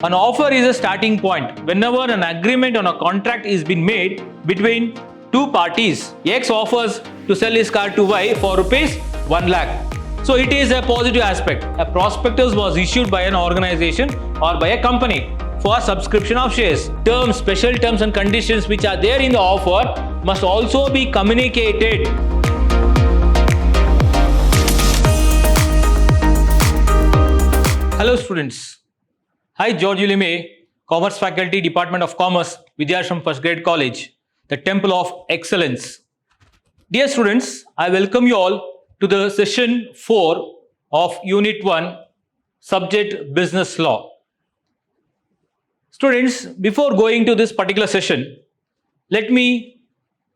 An offer is a starting point. Whenever an agreement on a contract is been made between two parties, X offers to sell his car to Y for rupees 1 lakh. So it is a positive aspect. A prospectus was issued by an organization or by a company for subscription of shares. Terms, special terms and conditions which are there in the offer must also be communicated. Hello students. Hi, George Ulime, Commerce Faculty, Department of Commerce, Vidyashram First Grade College, the Temple of Excellence. Dear students, I welcome you all to the session 4 of Unit 1, Subject Business Law. Students, before going to this particular session, let me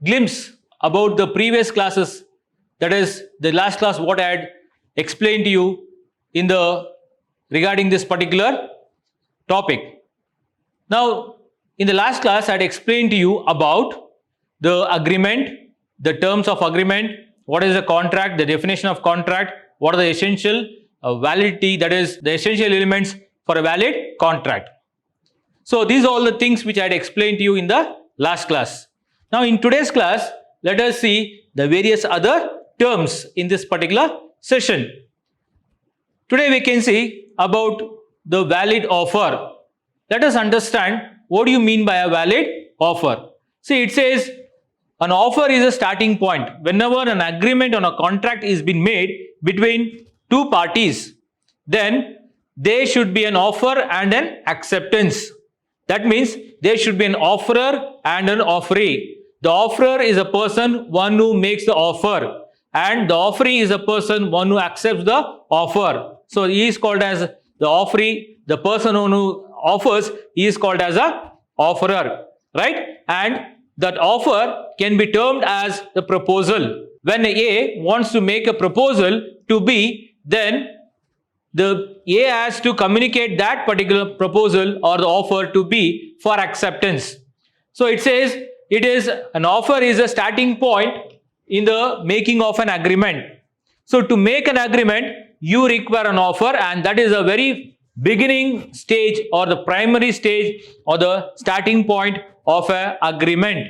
glimpse about the previous classes, that is the last class what I had explained to you in the regarding this particular topic. Now, in the last class, I had explained to you about the agreement, the terms of agreement, what is a contract, the definition of contract, what are the essential validity, that is the essential elements for a valid contract. So, these are all the things which I had explained to you in the last class. Now, in today's class, let us see the various other terms in this particular session. Today, we can see about the valid offer. Let us understand what do you mean by a valid offer. See, it says an offer is a starting point. Whenever an agreement on a contract is been made between two parties, then there should be an offer and an acceptance. That means there should be an offerer and an offeree. The offerer is a person, one who makes the offer, and the offeree is a person, one who accepts the offer. So he is called as the offeree. The person who offers, he is called as a offerer, right? And that offer can be termed as the proposal. When A wants to make a proposal to B, then the A has to communicate that particular proposal or the offer to B for acceptance. So it says it is an offer is a starting point in the making of an agreement. So to make an agreement, you require an offer, and that is a very beginning stage or the primary stage or the starting point of an agreement.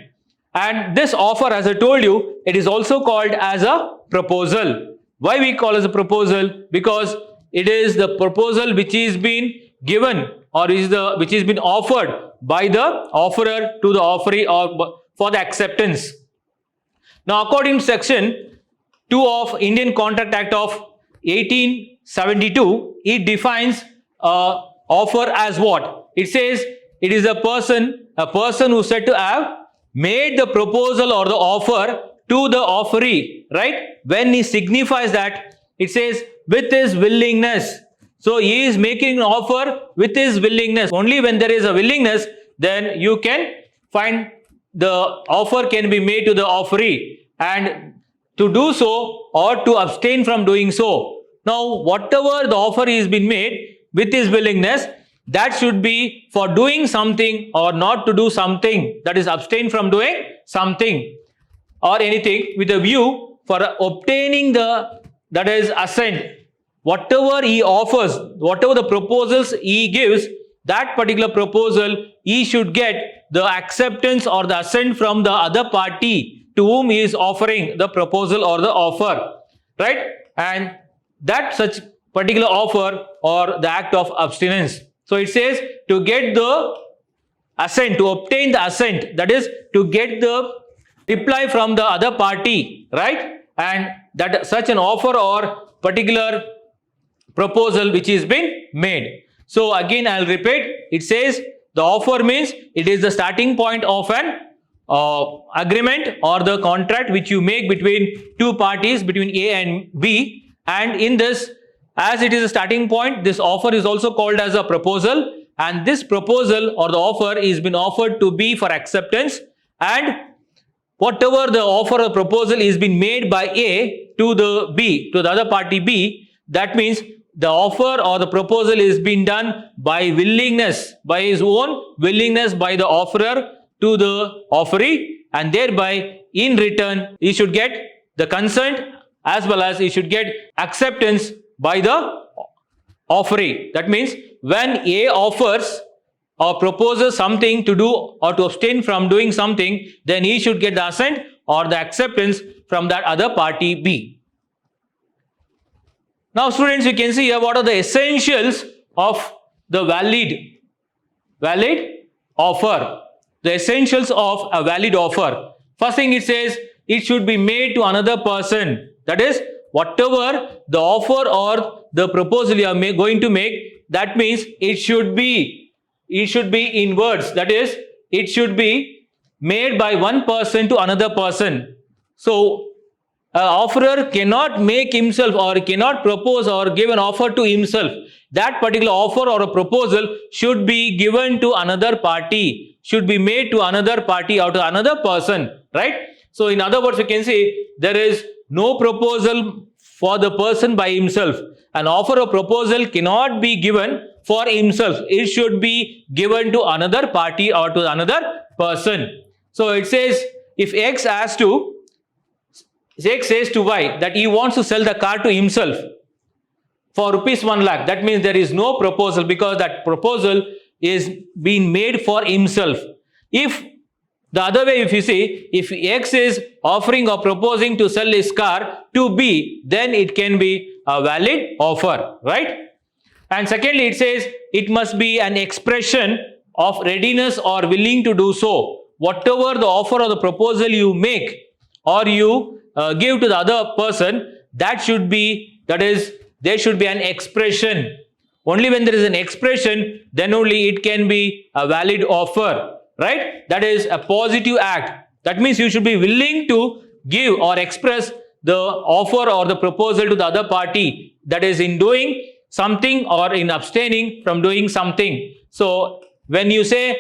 And this offer, as I told you, it is also called as a proposal. Why we call it as a proposal? Because it is the proposal which is been given or which is been offered by the offerer to the offeree or for the acceptance. Now, according to section 2 of Indian Contract Act of 1872, it defines offer as what? It says it is a person who said to have made the proposal or the offer to the offeree, right? When he signifies that, it says with his willingness. So he is making an offer with his willingness. Only when there is a willingness, then you can find the offer can be made to the offeree, and to do so or to abstain from doing so. Now, whatever the offer is been made with his willingness, that should be for doing something or not to do something, that is abstain from doing something or anything with a view for obtaining that is assent. Whatever he offers, whatever the proposals he gives, that particular proposal, he should get the acceptance or the assent from the other party to whom he is offering the proposal or the offer, right? And that such particular offer or the act of abstinence. So it says to get the assent, to obtain the assent, that is to get the reply from the other party, right? And that such an offer or particular proposal which is been made. So again, I'll repeat, it says the offer means it is the starting point of an agreement or the contract which you make between two parties, between A and B. And in this, as it is a starting point, this offer is also called as a proposal, and this proposal or the offer is been offered to B for acceptance, and whatever the offer or proposal is been made by A to the B, to the other party B, that means the offer or the proposal is being done by willingness, by his own willingness by the offerer to the offeree, and thereby in return he should get the consent as well as he should get acceptance by the offeree. That means when A offers or proposes something to do or to abstain from doing something, then he should get the assent or the acceptance from that other party B. Now students, you can see here what are the essentials of the valid offer. The essentials of a valid offer. First thing it says, it should be made to another person. That is, whatever the offer or the proposal you are going to make, that means it should be in words. That is, it should be made by one person to another person. So, an offerer cannot make himself or cannot propose or give an offer to himself. That particular offer or a proposal should be given to another party, should be made to another party or to another person, right? So, in other words, you can see there is no proposal for the person by himself. An offer or proposal cannot be given for himself. It should be given to another party or to another person. So, it says if X says to Y that he wants to sell the car to himself for rupees 1 lakh. That means there is no proposal because that proposal is being made for himself. If the other way, if you see, if X is offering or proposing to sell his car to B, then it can be a valid offer, right? And secondly, it says it must be an expression of readiness or willing to do so. Whatever the offer or the proposal you make or you give to the other person, there should be an expression. Only when there is an expression, then only it can be a valid offer, right? That is a positive act. That means you should be willing to give or express the offer or the proposal to the other party, that is in doing something or in abstaining from doing something. So when you say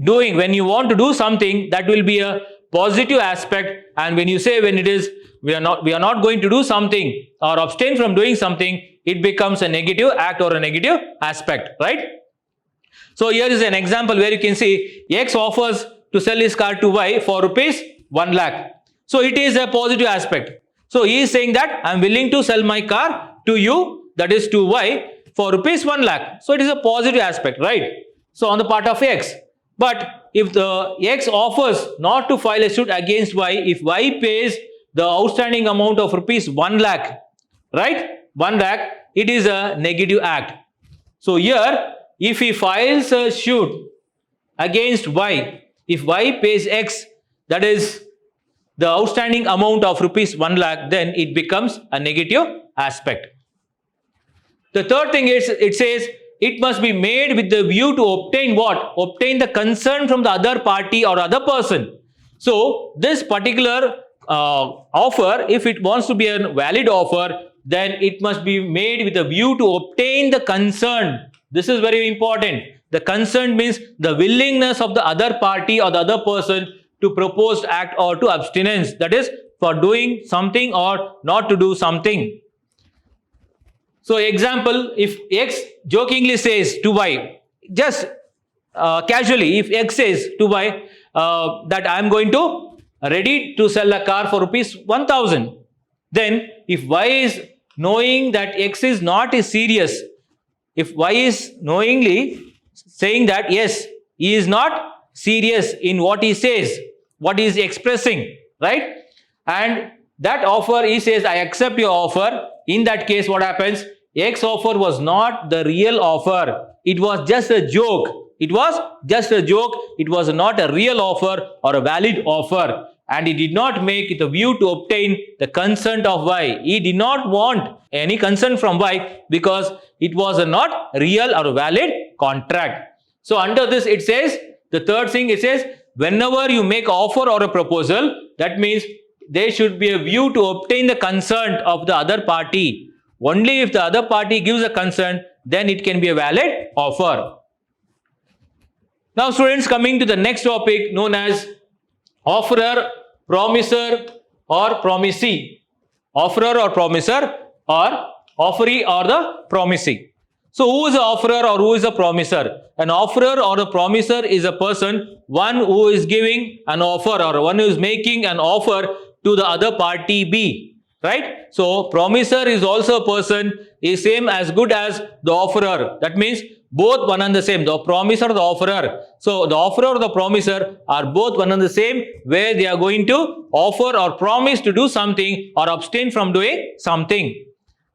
doing, when you want to do something, that will be a positive aspect, and when you say when it is we are not going to do something or abstain from doing something, it becomes a negative act or a negative aspect, right? So here is an example where you can see X offers to sell his car to Y for rupees 1 lakh. So it is a positive aspect. So he is saying that I am willing to sell my car to you, that is to Y, for rupees 1 lakh. So it is a positive aspect, right? So on the part of X. But if the X offers not to file a suit against Y, if Y pays the outstanding amount of rupees 1 lakh, right? 1 lakh, it is a negative act. So here, if he files a suit against Y, if Y pays X, that is the outstanding amount of rupees 1 lakh, then it becomes a negative aspect. The third thing is, it says it must be made with the view to obtain what? Obtain the consent from the other party or other person. So this particular offer, if it wants to be a valid offer, then it must be made with a view to obtain the consent. This is very important. The consent means the willingness of the other party or the other person to proposed act or to abstinence. That is for doing something or not to do something. So example, if X jokingly says to Y, just casually, if X says to Y that I am going to ready to sell a car for rupees 1000, then if Y is knowing that X is not serious, if Y is knowingly saying that yes, he is not serious in what he says, what he is expressing, right? And that offer, he says, I accept your offer. In that case, what happens? X offer was not the real offer. It was just a joke. It was just a joke. It was not a real offer or a valid offer. And he did not make it a view to obtain the consent of Y. He did not want any consent from Y because it was a not real or valid contract. So under this, it says, the third thing, it says, whenever you make offer or a proposal, that means there should be a view to obtain the consent of the other party. Only if the other party gives a consent, then it can be a valid offer. Now students, coming to the next topic known as offerer, promiser or promisee. Offerer or promiser or offeree or the promisee. So who is the offerer or who is the promiser? An offerer or a promiser is a person, one who is giving an offer or one who is making an offer to the other party B. Right? So promiser is also a person, is same as good as the offerer. That means both one and the same, the promiser or the offerer. So the offerer or the promiser are both one and the same, where they are going to offer or promise to do something or abstain from doing something.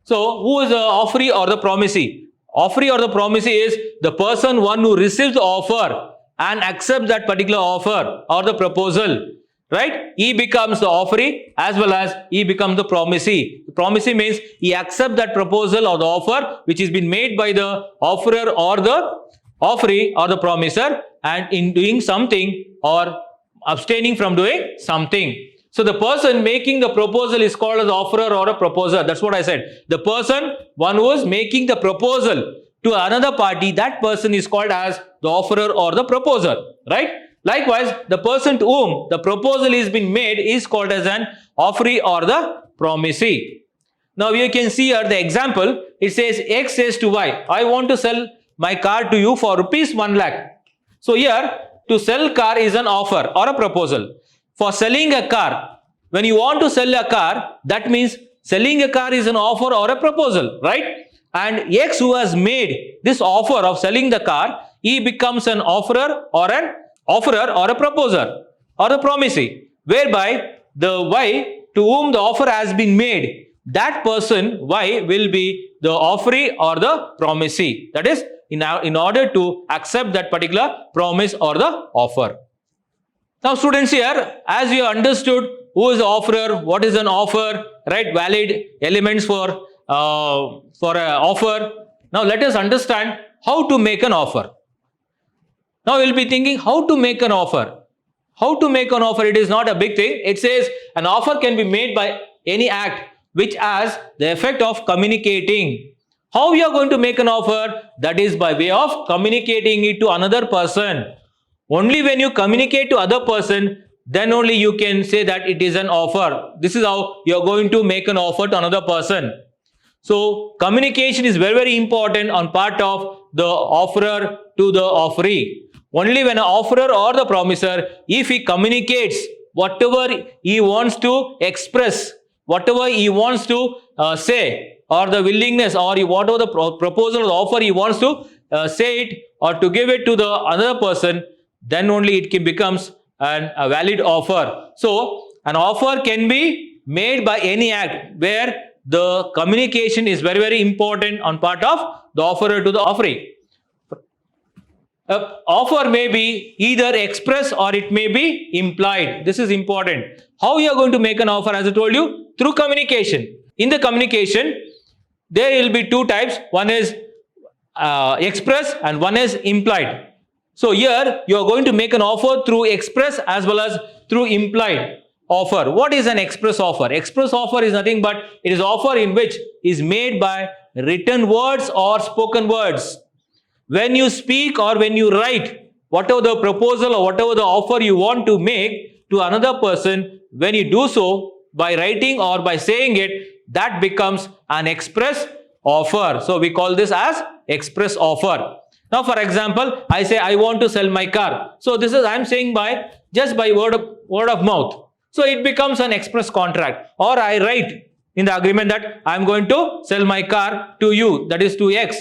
So who is the offeree or the promisee? Offeree or the promisee is the person one who receives the offer and accepts that particular offer or the proposal. Right? He becomes the offeree as well as he becomes the promisee. The promisee means he accepts that proposal or the offer which has been made by the offerer or the offeree or the promiser, and in doing something or abstaining from doing something. So the person making the proposal is called as offerer or a proposer. That's what I said. The person, one who is making the proposal to another party, that person is called as the offerer or the proposer. Right? Likewise, the person to whom the proposal is being made is called as an offeree or the promisee. Now you can see here the example. It says X says to Y, I want to sell my car to you for rupees 1 lakh. So here, to sell car is an offer or a proposal. For selling a car, when you want to sell a car, that means selling a car is an offer or a proposal, right? And X, who has made this offer of selling the car, he becomes an offerer or a proposer or a promisee, whereby the Y to whom the offer has been made, that person Y will be the offeree or the promisee. That is, in order to accept that particular promise or the offer. Now students, here, as you understood who is the offerer, what is an offer, right? Valid elements for an offer. Now let us understand how to make an offer. Now you will be thinking, how to make an offer? How to make an offer? It is not a big thing. It says an offer can be made by any act which has the effect of communicating. How we are going to make an offer? That is by way of communicating it to another person. Only when you communicate to other person, then only you can say that it is an offer. This is how you are going to make an offer to another person. So communication is very, very important on part of the offerer to the offeree. Only when an offerer or the promiser, if he communicates whatever he wants to express, whatever he wants to say, or the willingness, or whatever the proposal or the offer he wants to say it or to give it to the other person, then only it becomes a valid offer. So an offer can be made by any act where the communication is very, very important on part of the offerer to the offeree. Offer may be either expressed or it may be implied. This is important. How you are going to make an offer, as I told you? Through communication. In the communication, there will be two types. One is express and one is implied. So here you are going to make an offer through express as well as through implied offer. What is an express offer? Express offer is nothing but it is offer in which is made by written words or spoken words. When you speak or when you write, whatever the proposal or whatever the offer you want to make to another person, when you do so by writing or by saying it, that becomes an express offer. So we call this as express offer. Now for example, I say I want to sell my car. So this is I am saying by just by word of mouth. So it becomes an express contract. Or I write in the agreement that I am going to sell my car to you, that is to X,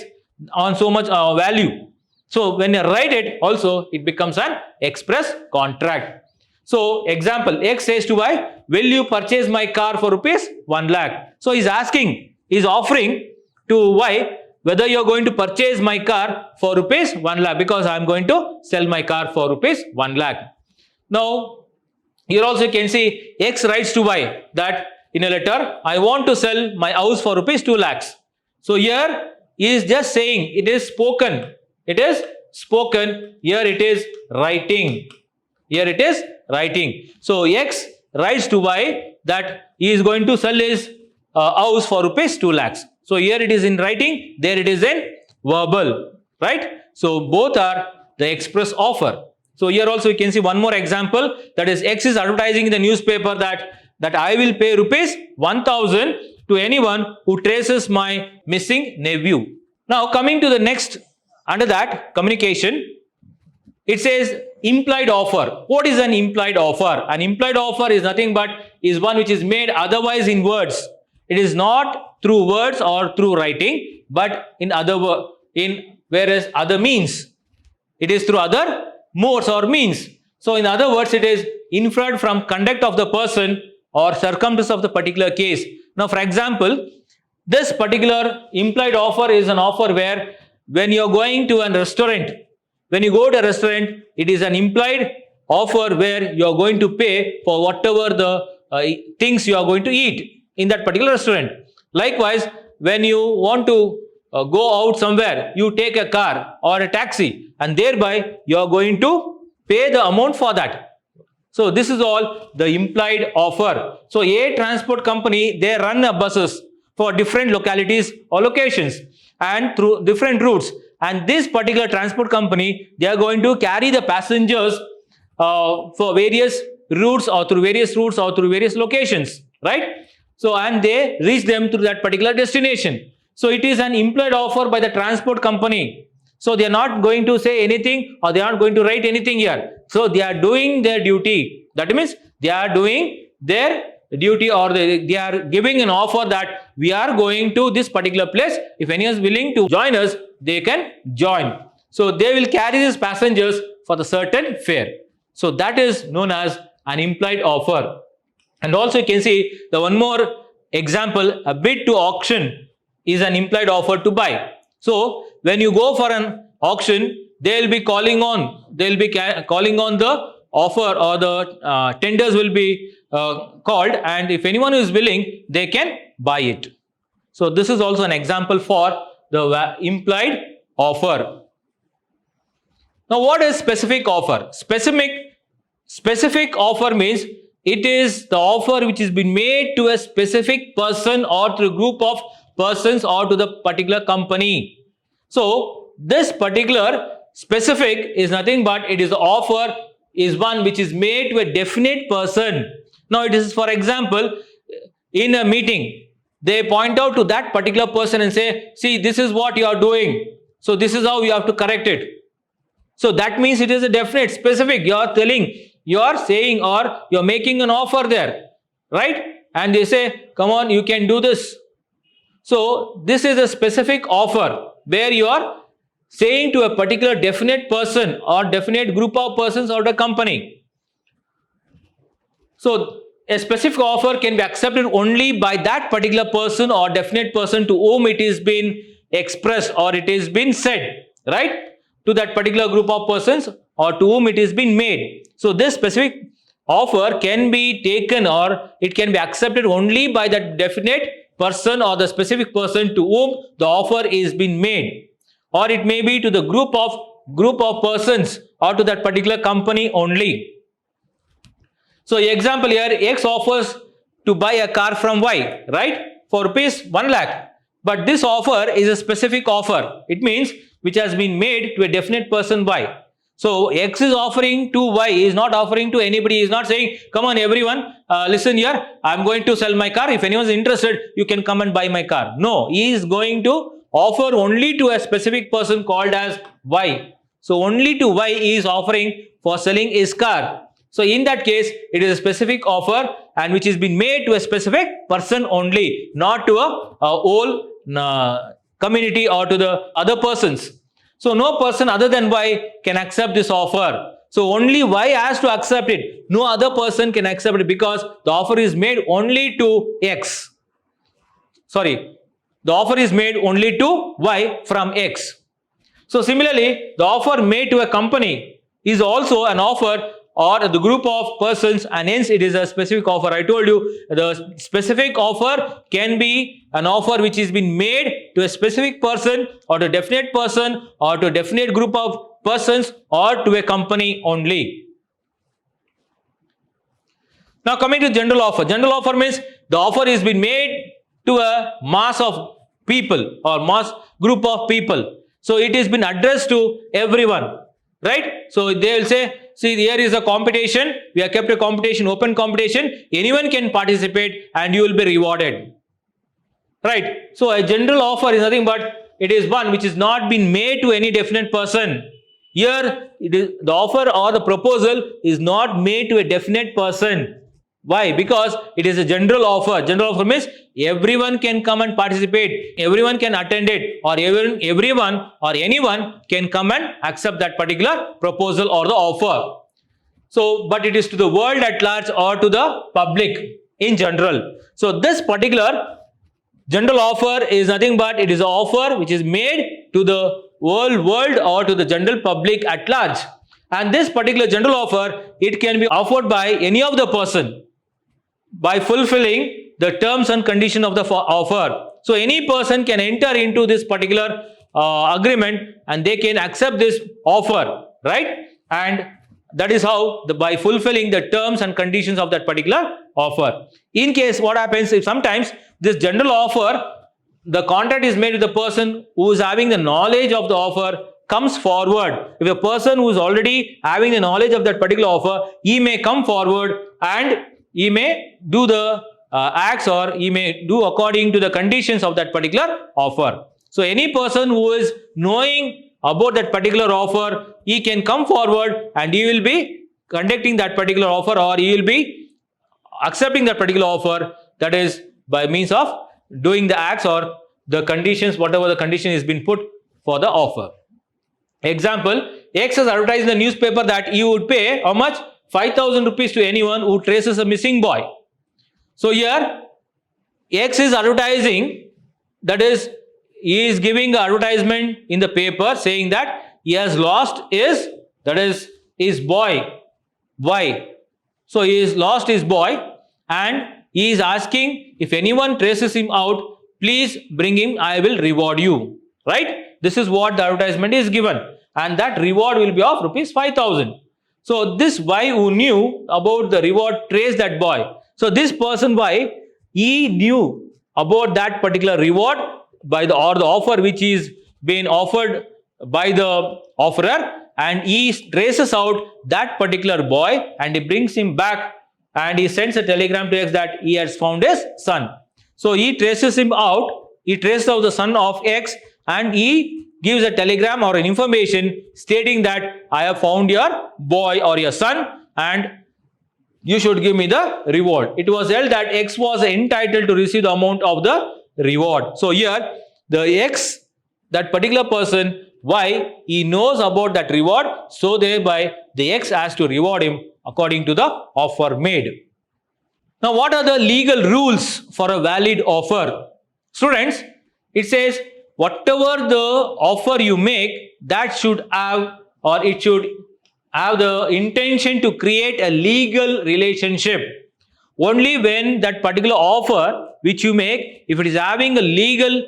on so much value. So when you write it also, it becomes an express contract. So example, X says to Y, will you purchase my car for rupees 1 lakh? So he's asking, he's offering to Y whether you're going to purchase my car for rupees 1 lakh, because I'm going to sell my car for rupees 1 lakh. Now, here also you can see X writes to Y that in a letter, I want to sell my house for rupees 2 lakhs. So here he is just saying, it is spoken. It is spoken. Here it is writing. Here it is writing. So X writes to Y that he is going to sell his house for rupees 2 lakhs. So here it is in writing, there it is in verbal, right? So both are the express offer. So here also you can see one more example, that is X is advertising in the newspaper that I will pay rupees 1000 to anyone who traces my missing nephew. Now coming to the next, under that communication, it says implied offer. What is an implied offer? An implied offer is nothing but is one which is made otherwise in words. It is not through words or through writing, but in whereas other means. It is through other modes or means. So in other words, it is inferred from conduct of the person or circumstances of the particular case. Now, for example, this particular implied offer is an offer where when you are going to a restaurant, when you go to a restaurant, it is an implied offer where you are going to pay for whatever the things you are going to eat in that particular restaurant. Likewise, when you want to go out somewhere, you take a car or a taxi, and thereby you are going to pay the amount for that. So this is all the implied offer. So a transport company, they run buses for different localities or locations and through different routes. And this particular transport company, they are going to carry the passengers for various routes or through various locations, right? So, and they reach them to that particular destination. So it is an implied offer by the transport company. So they are not going to say anything or they are not going to write anything here. So they are doing their duty. That means they are doing their duty, or they are giving an offer that we are going to this particular place. If anyone is willing to join us, they can join. So they will carry these passengers for the certain fare. So that is known as an implied offer. And also you can see the one more example, a bid to auction is an implied offer to buy. So when you go for an auction, they will be calling on the offer, or the tenders will be called, and if anyone is willing, they can buy it. So this is also an example for the implied offer. Now what is specific offer? Specific offer means it is the offer which has been made to a specific person or to a group of persons or to the particular company. So this particular specific is nothing but it is the offer is one which is made to a definite person. Now it is, for example, in a meeting, they point out to that particular person and say, see, this is what you are doing. So this is how you have to correct it. So that means it is a definite, specific. You are telling, you are saying, or you are making an offer there, right? And they say, come on, you can do this. So this is a specific offer where you are saying to a particular definite person or definite group of persons or the company. So a specific offer can be accepted only by that particular person or definite person to whom it is been expressed or it is been said, right? To that particular group of persons or to whom it is been made. So this specific offer can be taken or it can be accepted only by that definite person or the specific person to whom the offer is being made, or it may be to the group of persons or to that particular company only. So example here, X offers to buy a car from Y, right, for rupees 1 lakh. But this offer is a specific offer. It means which has been made to a definite person Y. So X is offering to Y, is not offering to anybody. He is not saying, come on everyone, listen here, I am going to sell my car. If anyone is interested, you can come and buy my car. No, he is going to offer only to a specific person called as Y. So only to Y he is offering for selling his car. So in that case, it is a specific offer and which is been made to a specific person only, not to a whole community or to the other persons. So no person other than Y can accept this offer. So only Y has to accept it. No other person can accept it because the offer is made only to X. Sorry, the offer is made only to Y from X. So similarly, the offer made to a company is also an offer or the group of persons, and hence it is a specific offer. I told you the specific offer can be an offer which is been made to a specific person or to a definite person or to a definite group of persons or to a company only. Now coming to general offer. General offer means the offer is been made to a mass of people or mass group of people. So it has been addressed to everyone, right? So they will say, see, here is a competition. We have kept a competition, open competition. Anyone can participate and you will be rewarded, right? So a general offer is nothing but it is one which is not been made to any definite person. Here it is, the offer or the proposal is not made to a definite person. Why? Because it is a general offer. General offer means everyone can come and participate, everyone can attend it, or everyone or anyone can come and accept that particular proposal or the offer. So, but it is to the world at large or to the public in general. So, this particular general offer is nothing but it is an offer which is made to the whole world or to the general public at large. And this particular general offer, it can be offered by any of the person by fulfilling the terms and conditions of the offer. So, any person can enter into this particular agreement and they can accept this offer, right? And that is how by fulfilling the terms and conditions of that particular offer. In case what happens if sometimes this general offer, the contract is made with the person who is having the knowledge of the offer comes forward. If a person who is already having the knowledge of that particular offer, he may come forward and he may do the acts or he may do according to the conditions of that particular offer. So any person who is knowing about that particular offer, he can come forward and he will be conducting that particular offer or he will be accepting that particular offer, that is by means of doing the acts or the conditions, whatever the condition is been put for the offer. Example, X has advertised in the newspaper that he would pay how much? 5,000 rupees to anyone who traces a missing boy. So here X is advertising, that is he is giving an advertisement in the paper saying that he has lost his boy. Why? So he has lost his boy and he is asking if anyone traces him out, please bring him, I will reward you. Right? This is what the advertisement is given and that reward will be of rupees 5,000. So this boy who knew about the reward traced that boy. So this person boy, he knew about that particular reward by the offer which is being offered by the offerer, and he traces out that particular boy and he brings him back and he sends a telegram to X that he has found his son. So he traces him out, he traces out the son of X and he gives a telegram or an information stating that I have found your boy or your son and you should give me the reward. It was held that X was entitled to receive the amount of the reward. So here the X, that particular person, why he knows about that reward, so thereby the X has to reward him according to the offer made. Now what are the legal rules for a valid offer? Students, it says whatever the offer you make, that should have or it should have the intention to create a legal relationship. Only when that particular offer which you make, if it is having a legal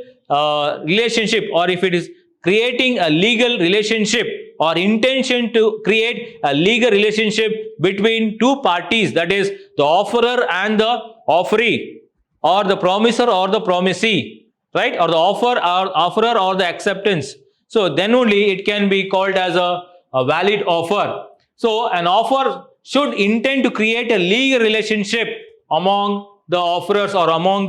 relationship or if it is creating a legal relationship or intention to create a legal relationship between two parties, that is the offerer and the offeree or the promiser or the promisee, right, or the offerer or the acceptance. So then only it can be called as a valid offer. So an offer should intend to create a legal relationship among the offerers or among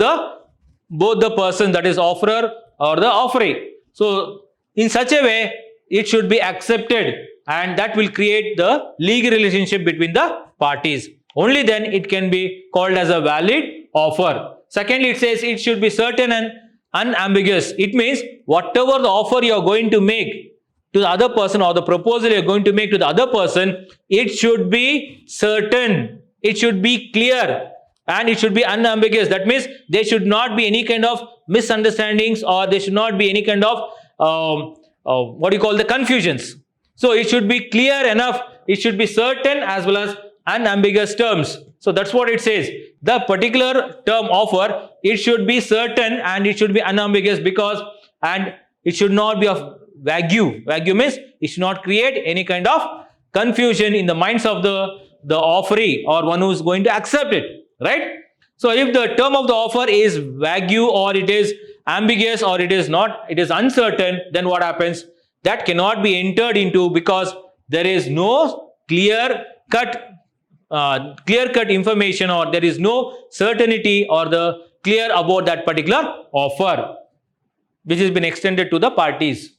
both the person, that is offerer or the offeree. So in such a way it should be accepted and that will create the legal relationship between the parties. Only then it can be called as a valid offer. Secondly, it says it should be certain and unambiguous. It means whatever the offer you are going to make to the other person or the proposal you are going to make to the other person, it should be certain, it should be clear, and it should be unambiguous. That means there should not be any kind of misunderstandings or there should not be any kind of the confusions. So it should be clear enough, it should be certain as well as unambiguous terms. So that's what it says. The particular term offer, it should be certain and it should be unambiguous and it should not be of vague. Vague means it should not create any kind of confusion in the minds of the offeree or one who is going to accept it, right? So if the term of the offer is vague or it is ambiguous or it is not, it is uncertain, then what happens? That cannot be entered into because there is no clear-cut information or there is no certainty or the clear about that particular offer which has been extended to the parties.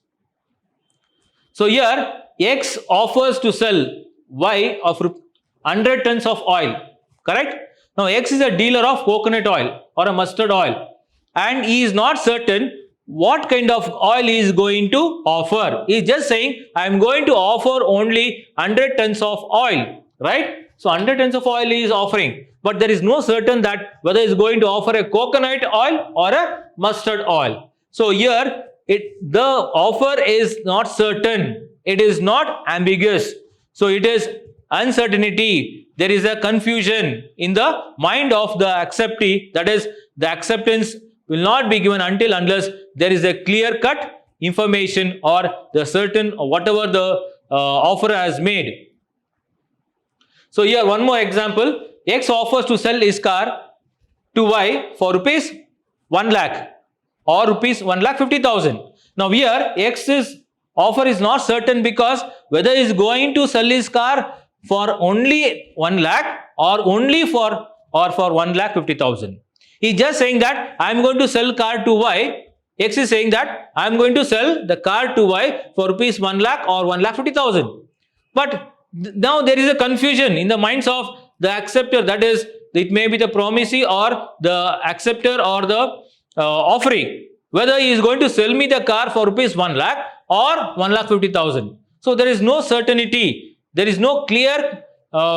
So here X offers to sell Y of 100 tons of oil, correct? Now X is a dealer of coconut oil or a mustard oil, and he is not certain what kind of oil he is going to offer. He is just saying, I am going to offer only 100 tons of oil, right? So 100 tons of oil he is offering, but there is no certain that whether he is going to offer a coconut oil or a mustard oil. So here the offer is not certain, it is not ambiguous. So it is uncertainty. There is a confusion in the mind of the acceptee, that is, the acceptance will not be given until unless there is a clear cut information or the certain whatever the offerer has made. So here one more example. X offers to sell his car to Y for rupees 1 lakh or rupees 1,50,000. Now here X's offer is not certain because whether he is going to sell his car for only 1 lakh or only for 1,50,000. He is just saying that I am going to sell car to Y. X is saying that I am going to sell the car to Y for rupees 1 lakh or 1,50,000. But now there is a confusion in the minds of the acceptor, that is, it may be the promisee or the acceptor or the offering, whether he is going to sell me the car for rupees 1 lakh or 1,50,000. So there is no certainty, there is no clear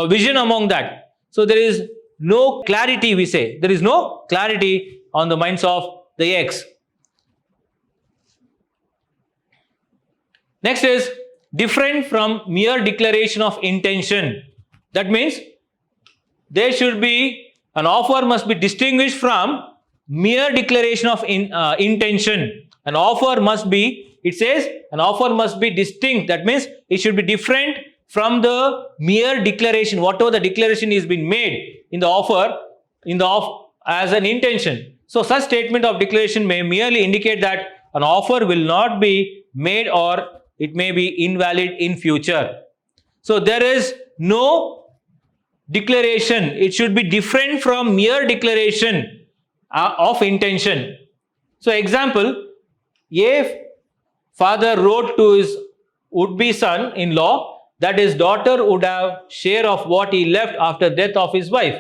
vision among that. So there is no clarity, we say. There is no clarity on the minds of the X. Next is different from mere declaration of intention. That means there should be, an offer must be distinguished from mere declaration of intention. An offer must be, it says, an offer must be distinct. That means it should be different from the mere declaration, whatever the declaration is being made in the offer, as an intention. So such statement of declaration may merely indicate that an offer will not be made or it may be invalid in future. So there is no declaration. It should be different from mere declaration of intention. So example, if father wrote to his would-be son-in-law that his daughter would have share of what he left after death of his wife,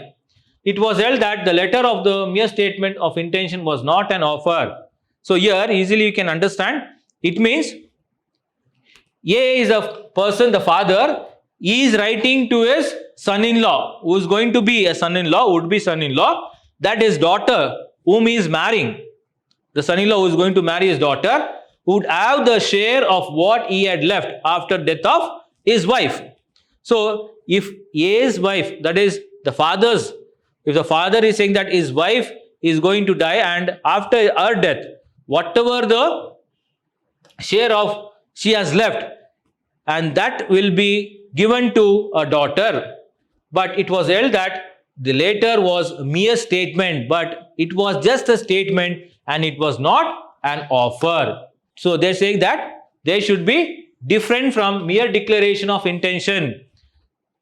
it was held that the letter of the mere statement of intention was not an offer. So here easily you can understand, it means A is a person, the father, he is writing to his son-in-law, who is going to be a son-in-law, would-be son-in-law, that his daughter, whom he is marrying, the son-in-law who is going to marry his daughter, would have the share of what he had left after death of his wife. So if A's wife, that is the father's, if the father is saying that his wife is going to die and after her death, whatever the share of she has left, and that will be given to a daughter. But it was held that the later was a mere statement, but it was just a statement and it was not an offer. So they're saying that they should be different from mere declaration of intention.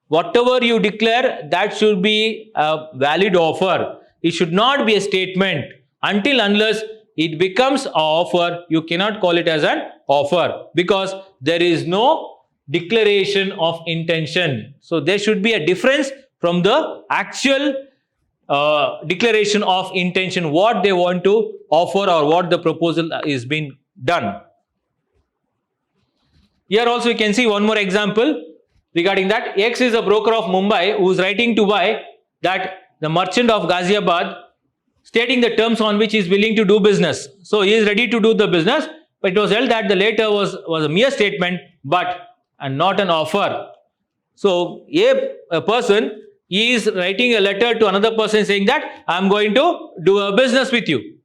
Whatever you declare, that should be a valid offer. It should not be a statement. Until unless it becomes an offer, you cannot call it as an offer because there is no declaration of intention. So there should be a difference from the actual declaration of intention, what they want to offer or what the proposal is being done. Here also you can see one more example regarding that. X is a broker of Mumbai who is writing to Y that the merchant of Ghaziabad, stating the terms on which he is willing to do business. So he is ready to do the business, but it was held that the later was a mere statement and not an offer. So a person, he is writing a letter to another person saying that I am going to do a business with you.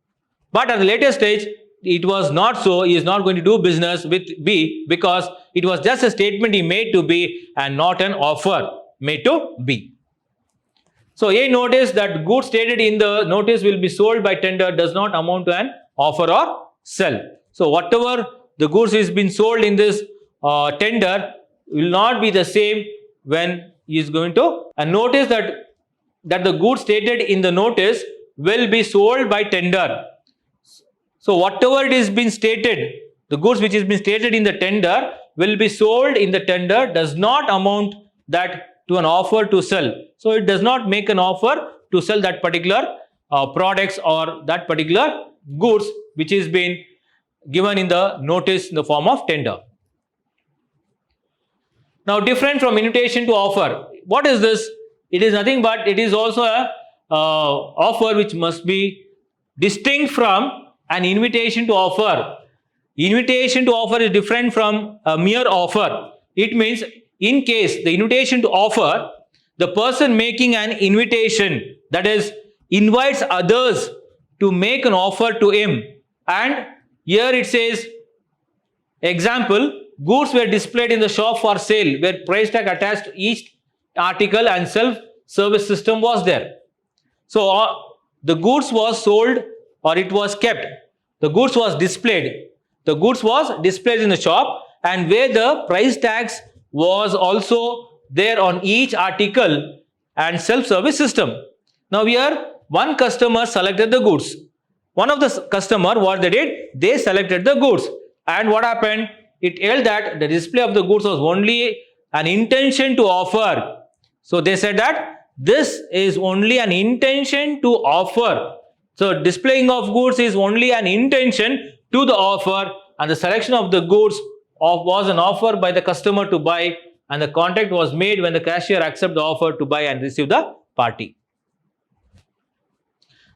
But at the later stage, it was not so. He is not going to do business with B because it was just a statement he made to B and not an offer made to B. So A noticed that goods stated in the notice will be sold by tender does not amount to an offer or sell. So whatever the goods is being sold in this tender will not be the same when he is going to, and notice that the goods stated in the notice will be sold by tender. So whatever it is been stated, the goods which is been stated in the tender will be sold in the tender does not amount that to an offer to sell. So it does not make an offer to sell that particular products or that particular goods which is been given in the notice in the form of tender. Now, different from invitation to offer. What is this? It is nothing but it is also a offer which must be distinct from an invitation to offer. Invitation to offer is different from a mere offer. It means in case the invitation to offer, the person making an invitation, that is, invites others to make an offer to him, and here it says, example, goods were displayed in the shop for sale where price tag attached to each article and self-service system was there. So the goods was sold or it was kept. The goods was displayed. The goods was displayed in the shop, and where the price tags was also there on each article and self-service system. Now here one customer selected the goods. One of the customer, what they did, they selected the goods, and what happened? It held that the display of the goods was only an intention to offer. So they said that this is only an intention to offer. So displaying of goods is only an intention to the offer, and the selection of the goods was an offer by the customer to buy, and the contract was made when the cashier accepted the offer to buy and receive the party.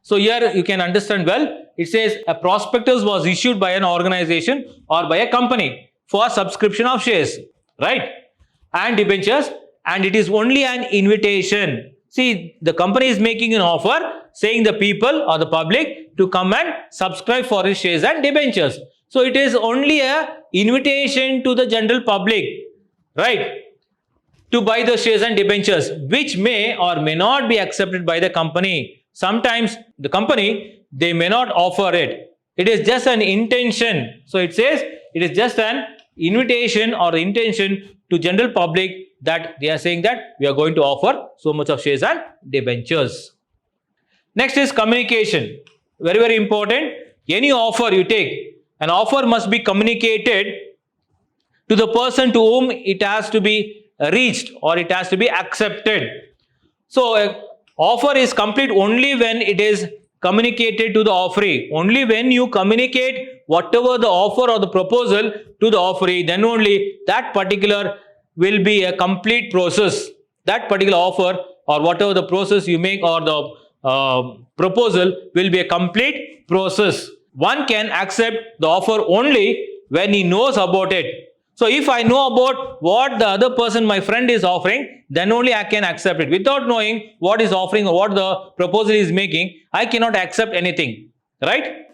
So here you can understand well, it says a prospectus was issued by an organization or by a company for subscription of shares, right, and debentures, and it is only an invitation. See, the company is making an offer saying the people or the public to come and subscribe for his shares and debentures. So it is only a invitation to the general public, right, to buy the shares and debentures, which may or may not be accepted by the company. Sometimes the company, they may not offer it. It is just an intention. So it says it is just an invitation or intention to general public that they are saying that we are going to offer so much of shares and debentures. Next is communication. Very, very important. Any offer you take, an offer must be communicated to the person to whom it has to be reached or it has to be accepted. So an offer is complete only when it is communicated to the offeree. Only when you communicate whatever the offer or the proposal to the offeree, then only that particular will be a complete process. That particular offer or whatever the process you make or the proposal will be a complete process. One can accept the offer only when he knows about it. So if I know about what the other person, my friend, is offering, then only I can accept it. Without knowing what is offering or what the proposal is making, I cannot accept anything, right?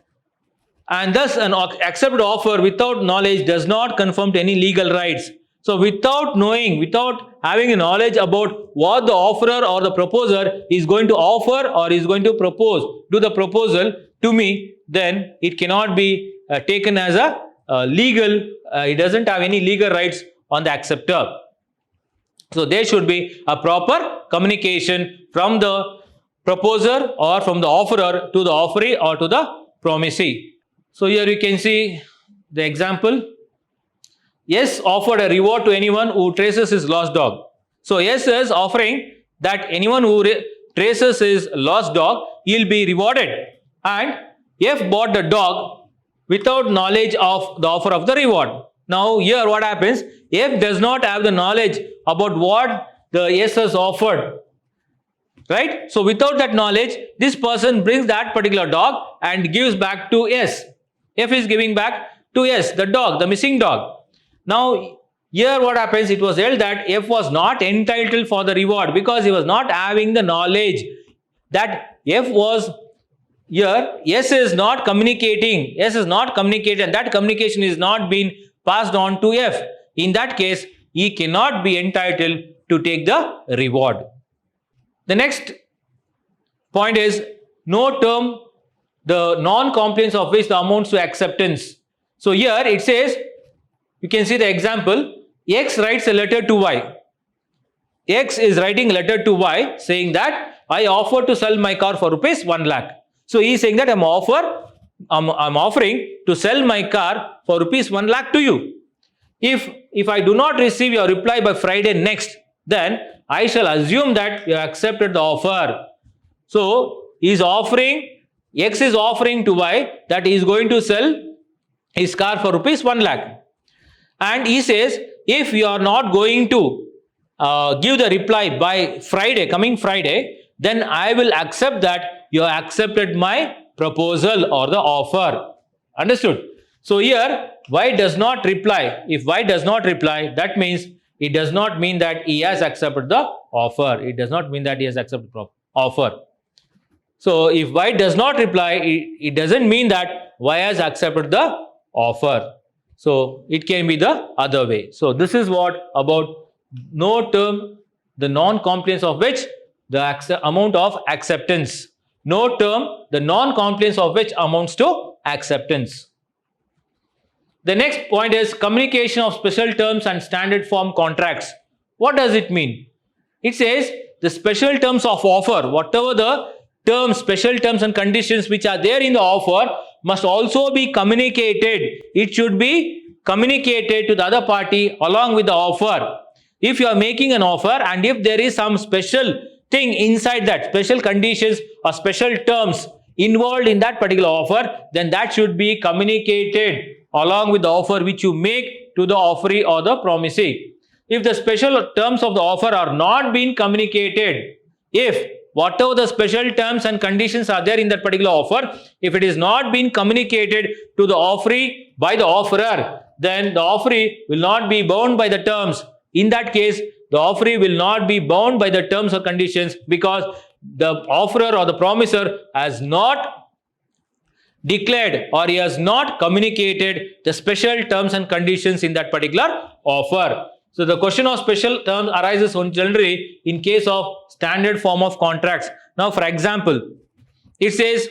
And thus an accepted offer without knowledge does not conform to any legal rights. So without knowing, without having a knowledge about what the offerer or the proposer is going to offer or is going to propose, do the proposal to me, then it cannot be taken as a legal, it doesn't have any legal rights on the acceptor. So there should be a proper communication from the proposer or from the offerer to the offeree or to the promisee. So here you can see the example. Yes offered a reward to anyone who traces his lost dog. So yes is offering that anyone who traces his lost dog, he will be rewarded. And F bought the dog without knowledge of the offer of the reward. Now here what happens, F does not have the knowledge about what the S has offered, right? So without that knowledge, this person brings that particular dog and gives back to S. F is giving back to S, the dog, the missing dog. Now here what happens, it was held that F was not entitled for the reward because he was not having the knowledge that F was here. S is not communicating. S is not communicating, and that communication is not being passed on to F. In that case, he cannot be entitled to take the reward. The next point is no term, the non-compliance of which the amounts to acceptance. So here it says, you can see the example, X writes a letter to Y. X is writing a letter to Y saying that I offer to sell my car for rupees 1 lakh. So he is saying that I'm offering to sell my car for rupees 1 lakh to you. If I do not receive your reply by Friday next, then I shall assume that you accepted the offer. So he is offering, X is offering to Y that he is going to sell his car for rupees 1 lakh. And he says, if you are not going to give the reply by Friday, coming Friday, then I will accept that you have accepted my proposal or the offer. Understood? So here, Y does not reply. If Y does not reply, that means it does not mean that he has accepted the offer. It does not mean that he has accepted the offer. So if Y does not reply, it doesn't mean that Y has accepted the offer. So it can be the other way. So this is what about no term, the non-compliance of which the amount of acceptance. No term, the non-compliance of which amounts to acceptance. The next point is communication of special terms and standard form contracts. What does it mean? It says the special terms of offer, whatever the terms, special terms and conditions which are there in the offer must also be communicated. It should be communicated to the other party along with the offer. If you are making an offer and if there is some special thing inside that, special conditions or special terms involved in that particular offer, then that should be communicated along with the offer which you make to the offeree or the promisee. If the special terms of the offer are not being communicated, if whatever the special terms and conditions are there in that particular offer, if it is not being communicated to the offeree by the offerer, then the offeree will not be bound by the terms. In that case, the offeree will not be bound by the terms or conditions because the offerer or the promiser has not declared or he has not communicated the special terms and conditions in that particular offer. So the question of special terms arises generally in case of standard form of contracts. Now, for example, it says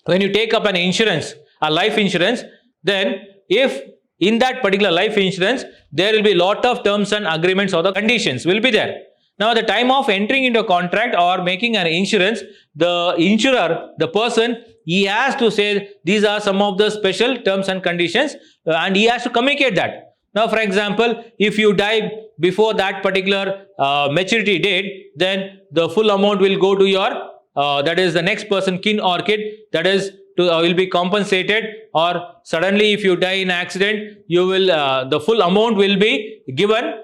when you take up an insurance, a life insurance, then if in that particular life insurance, there will be a lot of terms and agreements or the conditions will be there. Now, at the time of entering into a contract or making an insurance, the insurer, the person, he has to say these are some of the special terms and conditions and he has to communicate that. Now, for example, if you die before that particular maturity date, then the full amount will go to your, that is the next person, kin or kid, that is will be compensated, or suddenly if you die in accident, you will the full amount will be given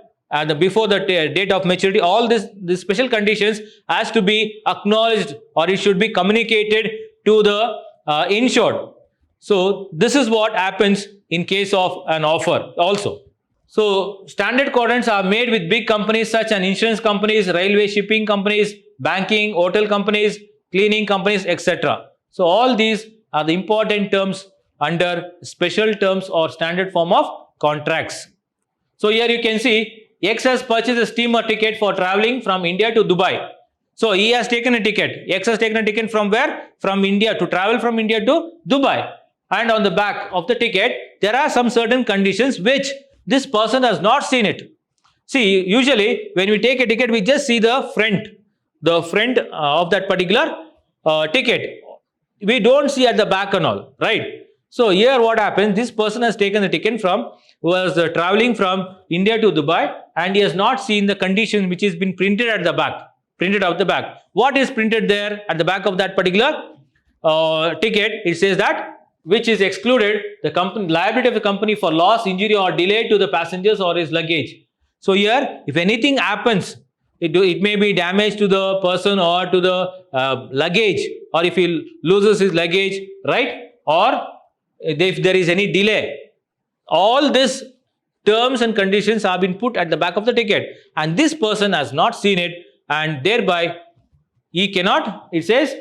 before the date of maturity. All these special conditions has to be acknowledged or it should be communicated to the insured. So this is what happens in case of an offer also. So standard contracts are made with big companies such as insurance companies, railway shipping companies, banking, hotel companies, cleaning companies, etc. So all these are the important terms under special terms or standard form of contracts. So here you can see X has purchased a steamer ticket for traveling from India to Dubai. So he has taken a ticket. X has taken a ticket from where? From India, to travel from India to Dubai. And on the back of the ticket, there are some certain conditions which this person has not seen it. See, usually when we take a ticket, we just see the front of that particular ticket. We don't see at the back and all, right? So here what happens, this person has taken the ticket was traveling from India to Dubai and he has not seen the condition which has been printed at the back, printed out the back. What is printed there at the back of that particular ticket? It says that which is excluded, the company liability of the company for loss, injury or delay to the passengers or his luggage. So here, if anything happens, it may be damage to the person or to the luggage, or if he loses his luggage, right? Or if there is any delay, all these terms and conditions have been put at the back of the ticket and this person has not seen it and thereby he cannot, it says,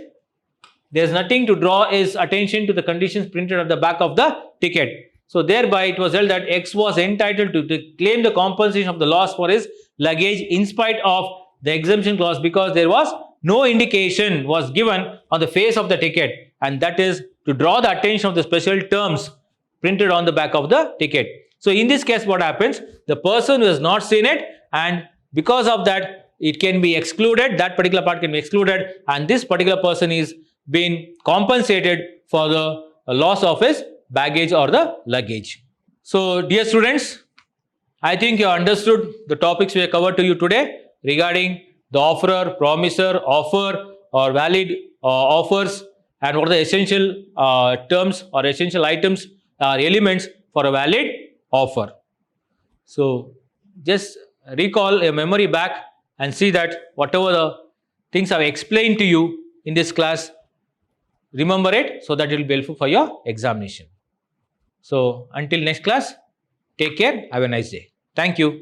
there's nothing to draw his attention to the conditions printed at the back of the ticket. So thereby it was held that X was entitled to claim the compensation of the loss for his luggage in spite of the exemption clause because there was no indication was given on the face of the ticket, and that is to draw the attention of the special terms printed on the back of the ticket. So in this case what happens, the person who has not seen it and because of that it can be excluded, that particular part can be excluded and this particular person is being compensated for the loss of his baggage or the luggage. So dear students, I think you understood the topics we have covered to you today regarding the offerer, promiser, offer or valid offers, and what are the essential terms or essential items or elements for a valid offer. So just recall your memory back and see that whatever the things I've explained to you in this class, remember it so that it will be helpful for your examination. So until next class, take care. Have a nice day. Thank you.